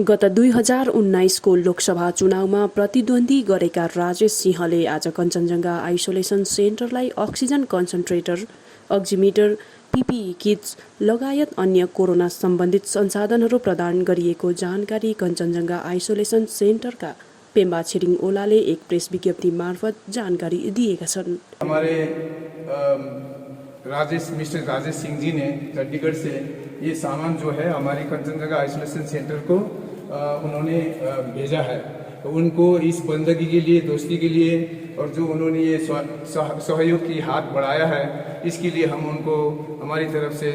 गत 2019 को लोकसभा चुनावमा प्रतिद्वन्दी गरेका राजेश सिंहले आज कञ्चनजङ्घा आइसोलेसन सेन्टरलाई oxygen concentrator, oximeter, PPE kits लगायत अन्य कोरोना सम्बन्धित संसाधनहरू प्रदान गरिएको जानकारी कञ्चनजङ्घा आइसोलेसन सेन्टरका पेम्बा छिरिङ ओलाले एक प्रेस विज्ञप्ति मार्फत जानकारी दिएका छन्। हमारे मिस्टर राजेश सिंह जी ने चंडीगढ़ से ये सामान जो है हमारी कञ्चनजङ्घा आइसोलेशन सेंटर को उन्होंने भेजा है। तो उनको इस बंदगी के लिए, दोस्ती के लिए और जो उन्होंने ये सहयोग की हाथ बढ़ाया है, इसके लिए हम उनको हमारी तरफ से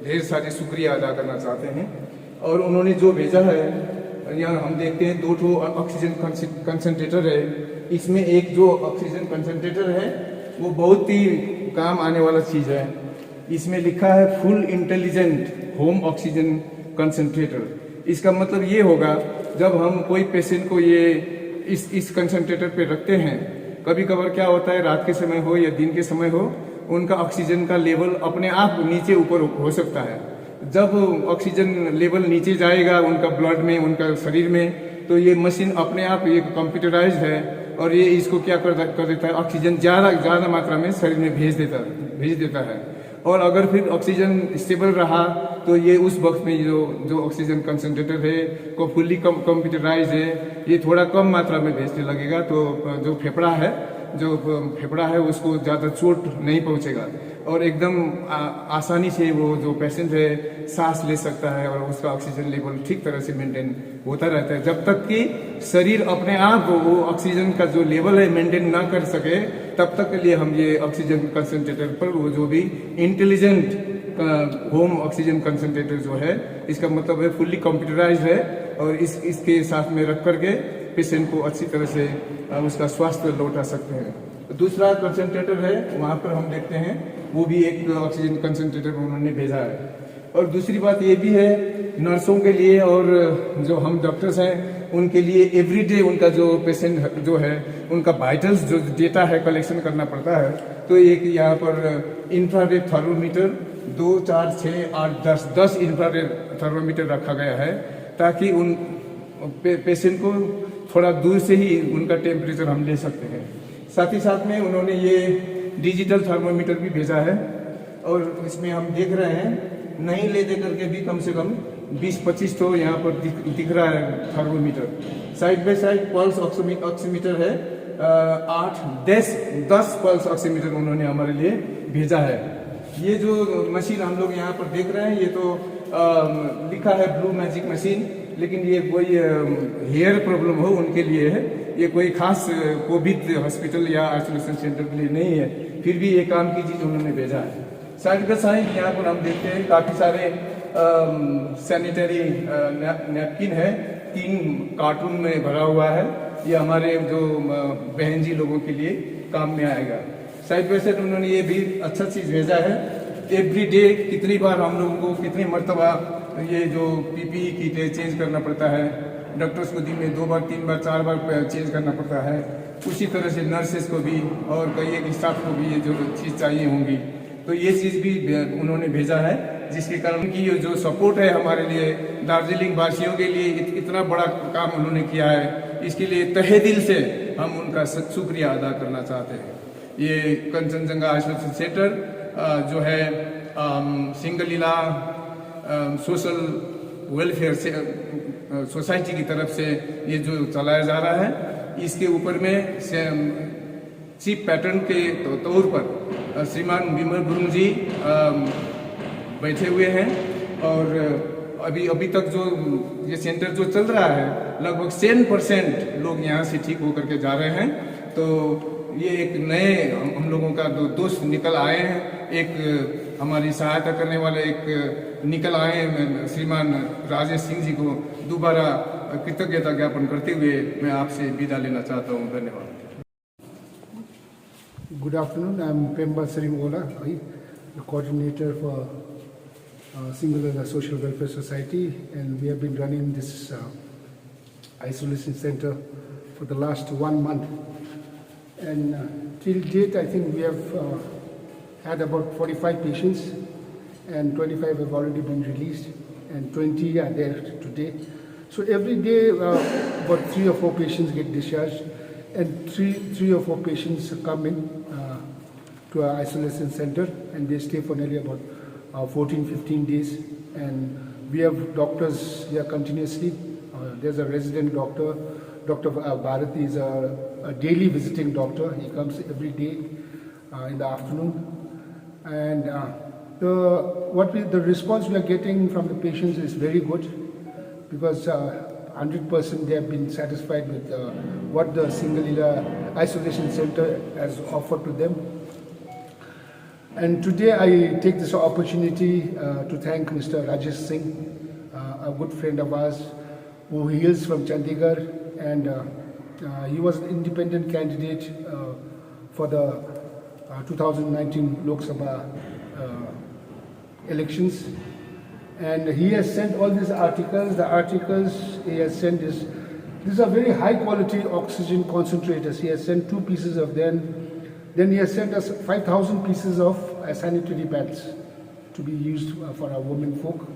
ढेर सारी शुक्रिया अदा करना चाहते हैं। और उन्होंने जो भेजा है, यहाँ हम देखते हैं 2 ऑक्सीजन कंसंट्रेटर है। इसमें एक जो ऑक्सीजन कंसंट्रेटर है वो बहुत ही काम आने वाला चीज़ है। इसमें लिखा है full intelligent home oxygen concentrator. इसका मतलब ये होगा, जब हम कोई पेशेंट को ये इस कंसंट्रेटर पे रखते हैं, कभी कभार क्या होता है, रात के समय हो या दिन के समय हो, उनका ऑक्सीजन का लेवल अपने आप नीचे ऊपर हो सकता है। जब ऑक्सीजन लेवल नीचे जाएगा उनका ब्लड में, उनका शरीर में, तो ये मशीन अपने आप, ये कंप्यूटराइज्ड है और ये इसको क्या कर देता है, ऑक्सीजन ज़्यादा मात्रा में शरीर में भेज देता है। और अगर फिर ऑक्सीजन स्टेबल रहा तो ये उस वक्त में जो ऑक्सीजन कंसंट्रेटर है को फुल्ली कंप्यूटराइज है, ये थोड़ा कम मात्रा में भेजने लगेगा। तो जो फेफड़ा है उसको ज़्यादा चोट नहीं पहुंचेगा और एकदम आसानी से वो जो पेशेंट है सांस ले सकता है और उसका ऑक्सीजन लेवल ठीक तरह से मेंटेन होता रहता है। जब तक कि शरीर अपने आप वो ऑक्सीजन का जो लेवल है मेंटेन ना कर सके, तब तक के लिए हम ये ऑक्सीजन कंसंट्रेटर पर वो जो भी इंटेलिजेंट होम ऑक्सीजन कंसंट्रेटर जो है, इसका मतलब है फुल्ली कंप्यूटराइज है और इसके साथ में रख करके पेशेंट को अच्छी तरह से उसका स्वास्थ्य लौटा सकते हैं। दूसरा कंसंट्रेटर है, वहाँ पर हम देखते हैं वो भी एक ऑक्सीजन कंसंट्रेटर उन्होंने भेजा है। और दूसरी बात ये भी है, नर्सों के लिए और जो हम डॉक्टर्स हैं उनके लिए एवरीडे उनका जो पेशेंट जो है उनका वाइटल्स जो डेटा है कलेक्शन करना पड़ता है। तो एक यहाँ पर इंफ्रारेड थर्मोमीटर 2, 4, 6, 8, 10 इंफ्रारेड थर्मोमीटर रखा गया है, ताकि उन पेशेंट को थोड़ा दूर से ही उनका टेम्परेचर हम ले सकते हैं। साथ ही साथ में उन्होंने ये डिजिटल थर्मोमीटर भी भेजा है और इसमें हम देख रहे हैं नहीं ले दे करके भी कम से कम 20-25 तो यहाँ पर दिख रहा है thermometer. Side by side pulse oximeter है, 8-10 पल्स ऑक्सीमीटर उन्होंने हमारे लिए भेजा है। ये जो मशीन हम लोग यहाँ पर देख रहे हैं, ये तो लिखा है ब्लू मैजिक मशीन, लेकिन ये कोई हेयर प्रॉब्लम हो उनके लिए है। ये कोई खास कोविड हॉस्पिटल या आइसोलेशन सेंटर के लिए नहीं है, फिर भी ये काम की चीज उन्होंने भेजा है। साइड बाय साइड यहाँ पर हम देखते हैं काफ़ी सारे सैनिटरी नैपकिन है, 3 कार्टून में भरा हुआ है। ये हमारे जो बहन जी लोगों के लिए काम में आएगा। साइड बाय साइड उन्होंने ये भी अच्छा चीज़ भेजा है, एवरी डे कितनी बार हम लोगों को कितनी मरतबा ये जो पीपीई किट है चेंज करना पड़ता है। डॉक्टर्स को दिन में 2 बार 3 बार 4 बार चेंज करना पड़ता है। उसी तरह से नर्सेस को भी और कई एक स्टाफ को भी ये जो चीज़ चाहिए होंगी, तो ये चीज़ भी उन्होंने भेजा है, जिसके कारण की ये जो सपोर्ट है हमारे लिए, दार्जिलिंग वासियों के लिए इतना बड़ा काम उन्होंने किया है, इसके लिए तहे दिल से हम उनका शुक्रिया अदा करना चाहते हैं। ये कञ्चनजङ्घा आइसोलेशन सेंटर जो है सिंगलीला सोशल वेलफेयर से सोसाइटी की तरफ से ये जो चलाया जा रहा है, इसके ऊपर में चीफ पैटर्न के तौर पर श्रीमान विमल गुरुंग जी बैठे हुए हैं। और अभी तक जो ये सेंटर जो चल रहा है, लगभग 100% लोग यहाँ से ठीक होकर के जा रहे हैं। तो ये एक नए हम लोगों का दोस्त निकल आए हैं, एक हमारी सहायता करने वाले एक निकल आए हैं श्रीमान राजेश सिंह जी को दोबारा कृतज्ञता ज्ञापन करते हुए मैं आपसे विदा लेना चाहता हूँ। धन्यवाद। Good afternoon. I'm Pemba Sirim Ola, the coordinator for Singular Social Welfare Society, and we have been running this isolation center for the last 1 month. And till date, I think we have had about 45 patients, and 25 have already been released, and 20 are there today. So every day, about 3 or 4 patients get discharged, and three or 4 patients come in to our isolation center, and they stay for nearly about 14-15 days. And we have doctors here continuously. There's a resident doctor. Dr. Bharati is a daily visiting doctor. He comes every day in the afternoon. And the response we are getting from the patients is very good, because 100% they have been satisfied with what the Singalila Isolation Center has offered to them. And today I take this opportunity to thank Mr. Rajesh Singh, a good friend of ours who hails from Chandigarh, and he was an independent candidate for the 2019 Lok Sabha elections. And he has sent all these articles. The articles he has sent these are very high quality oxygen concentrators. He has sent 2 pieces of them. Then he has sent us 5,000 pieces of sanitary pads to be used for our women folk.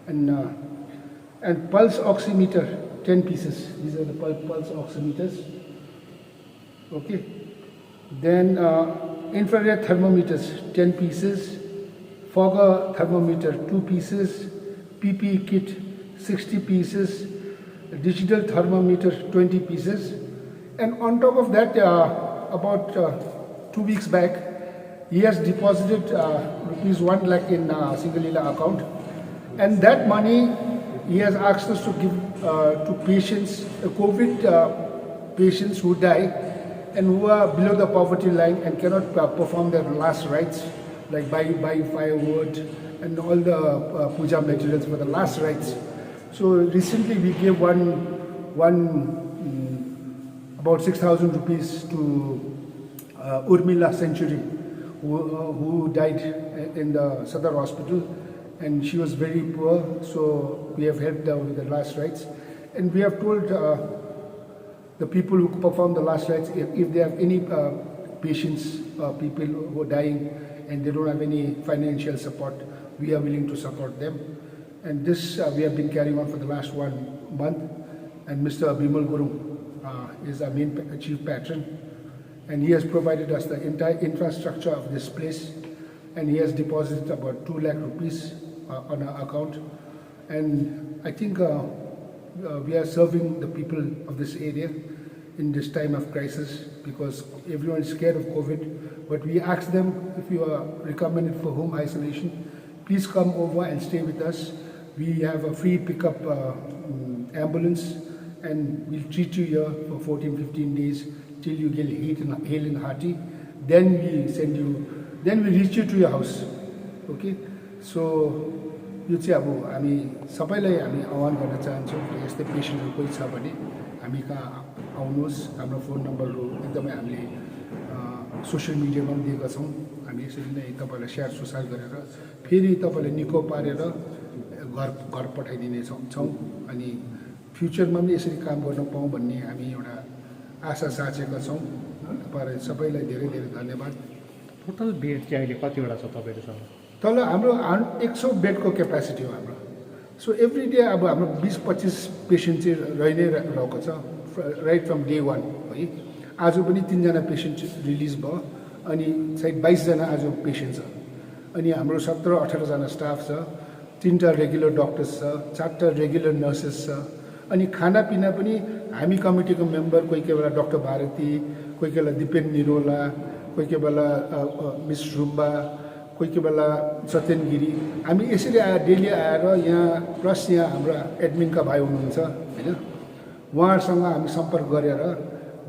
And pulse oximeter, 10 pieces. These are the pulse oximeters. Okay. Then infrared thermometers, 10 pieces. Fogger thermometer, 2 pieces. PPE kit, 60 pieces. Digital thermometer, 20 pieces. And on top of that, about 2 weeks back, he has deposited rupees 1 lakh in Singalila account. And that money he has asked us to give to patients, COVID patients who die and who are below the poverty line and cannot perform their last rites, like buy firewood and all the puja materials for the last rites. So recently we gave about 6,000 rupees to Urmila Century, who died in the Sadar Hospital, and she was very poor, so we have helped her with the last rites. And we have told the people who perform the last rites, if they have any patients, people who are dying and they don't have any financial support, we are willing to support them. And this we have been carrying on for the last 1 month. And Mr. Bimal Gurung is our main chief patron, and he has provided us the entire infrastructure of this place, and he has deposited about 2 lakh rupees on our account. And I think we are serving the people of this area in this time of crisis, because everyone is scared of COVID. But we ask them, if you are recommended for home isolation, please come over and stay with us. We have a free pickup ambulance, and we'll treat you here for 14-15 days till you get hale and hearty. Then we reach you to your house. Okay? So यो चाहिँ अब हामी सबैलाई हामी आह्वान गर्न चाहन्छौँ कि यस्तै पेसेन्टहरू कोही छ भने हामी कहाँ आउनुहोस्। हाम्रो फोन नम्बरहरू एकदमै हामीले सोसियल मिडियामा पनि दिएका छौँ। हामी यसरी नै तपाईँलाई सेयर सोसार गरेर फेरि तपाईँलाई निको पारेर घर पठाइदिने छौँ। अनि फ्युचरमा पनि यसरी काम गर्न पाऊँ भन्ने हामी एउटा आशा साचेका छौँ। तपाईँलाई सबैलाई धेरै धेरै धन्यवाद। टोटल बेड चाहिँ अहिले कतिवटा छ तपाईँहरूसँग? तल हाम्रो 100 बेडको क्यापासिटी हो हाम्रो। सो एभ्री डे अब हाम्रो 20-25 पेसेन्ट चाहिँ रहि नै रहेको छ, राइट फ्रम डे 1 है। आज पनि 3 जना पेसेन्ट रिलिज भयो, अनि सायद 22 जना आज पेसेन्ट छ। अनि हाम्रो 17-18 जना स्टाफ छ, 3टा रेगुलर डक्टर्स छ, 4टा रेगुलर नर्सेस छ। अनि खानापिना पनि हामी कमिटीको मेम्बर, कोही कोही बेला डक्टर भारती, कोही कोही बेला दिपेन निरोला, कोही कोही बेला मिस रुम्बा, कोही कोही बेला सत्यन गिरी, हामी यसरी डेली आएर यहाँ, प्लस यहाँ हाम्रा एडमिनका भाइ हुनुहुन्छ होइन, उहाँहरूसँग हामी सम्पर्क गरेर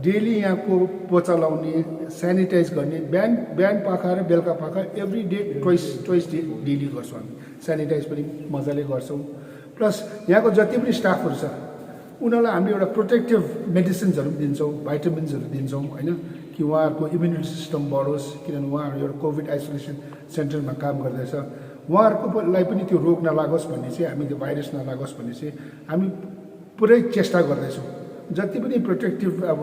डेली यहाँको पोचा लाउने, सेनिटाइज गर्ने, बिहान पाखा र बेलुका पाखा every day twice day daily गर्छौँ हामी। सेनिटाइज पनि मजाले गर्छौँ। प्लस यहाँको जति पनि स्टाफहरू छ उनीहरूलाई हामीले एउटा प्रोटेक्टिभ मेडिसिन्सहरू पनि दिन्छौँ, भाइटामिन्सहरू दिन्छौँ होइन, कि उहाँहरूको इम्युनिटी सिस्टम बढोस्। किनभने उहाँहरू एउटा कोभिड आइसोलेसन सेन्टरमा काम गर्दैछ, उहाँहरूकोलाई पनि त्यो रोग नलागोस् भन्ने चाहिँ, हामी त्यो भाइरस नलागोस् भन्ने चाहिँ हामी पुरै चेष्टा गर्दैछौँ। जति पनि प्रोटेक्टिभ अब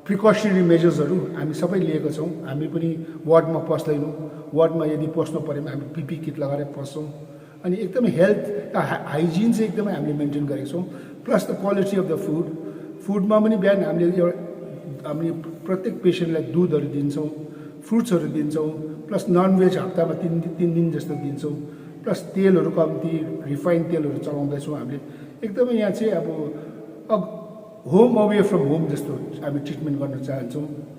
प्रिकसनरी मेजर्सहरू हामी सबै लिएका छौँ। हामी पनि वार्डमा पस्दैनौँ, वार्डमा यदि पस्नु पऱ्यो भने हामी पिपी किट लगाएर पस्छौँ। अनि एकदमै हेल्थ हाइजिन चाहिँ एकदमै हामीले मेन्टेन गरेको छौँ plus the quality of the फुडमा पनि बिहान हामीले प्रत्येक पेसेन्टलाई दुधहरू दिन्छौँ फ्रुट्सहरू दिन्छौँ प्लस ननभेज हप्तामा 3 दिन जस्तो दिन्छौँ प्लस तेलहरू कम्ती रिफाइन तेलहरू चलाउँदैछौँ हामीले एकदमै यहाँ चाहिँ अब होम अवे फ्रम होम जस्तो हामी ट्रिटमेन्ट गर्न चाहन्छौँ